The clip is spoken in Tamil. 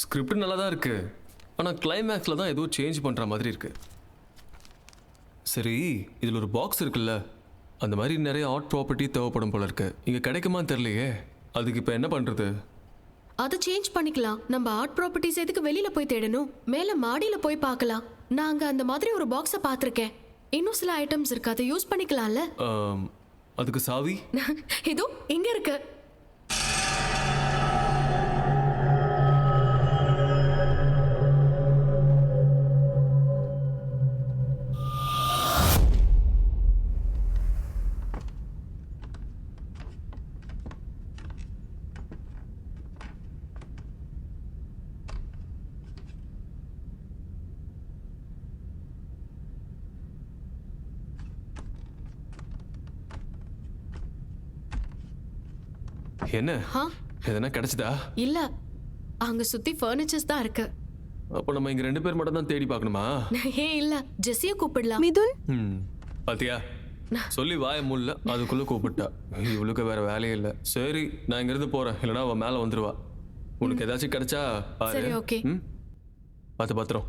ஸ்கிரிப்ட் நல்லா தான் இருக்கு, ஆனால் கிளைமேக்ஸில் தான் ஏதோ சேஞ்ச் பண்ணுற மாதிரி இருக்கு. சரி, இதில் ஒரு பாக்ஸ் இருக்குல்ல, அந்த மாதிரி நிறைய ஆர்ட் ப்ராப்பர்ட்டி தேவைப்படும் போல இருக்கு. இங்கே கிடைக்குமான்னு தெரியலையே. அதுக்கு இப்போ என்ன பண்ணுறது? அதை சேஞ்ச் பண்ணிக்கலாம். நம்ம ஆர்ட் ப்ராப்பர்ட்டிஸ் எதுக்கு வெளியில போய் தேடணும்? மேல மாடியில போய் பார்க்கலாம். நான் அங்க அந்த மாதிரி ஒரு பாக்ஸை பார்த்துருக்கேன். இன்னும் சில ஐட்டம்ஸ் இருக்கு, அதை யூஸ் பண்ணிக்கலாம்ல. அதுக்கு சாவி இதோ இங்க இருக்கு. என்ன எதனா கிடைச்சதா? இல்ல, அங்க சுத்தி ஃபர்னிச்சர்ஸ் தான் இருக்கு. அப்போ நம்ம இங்க 2 பேர் மட்டும் தான் தேடி பார்க்கணுமா? ஏ இல்ல, ஜெஸ்ஸியை கூப்பிடலாம். மிதுன், பாத்தியா, சொல்லி வாய முல்ல அதுக்குள்ள கூப்பிட்டா. இவளுக்கு வேற வேலையே இல்லை. சரி, நான் இங்க இருந்து போறேன், இல்லைன்னா அவ மேல வந்துருவா. உனக்கு ஏதாச்சும் கிடைச்சா பாரு. சரி, ஓகே. பார்த்து பத்திரம்.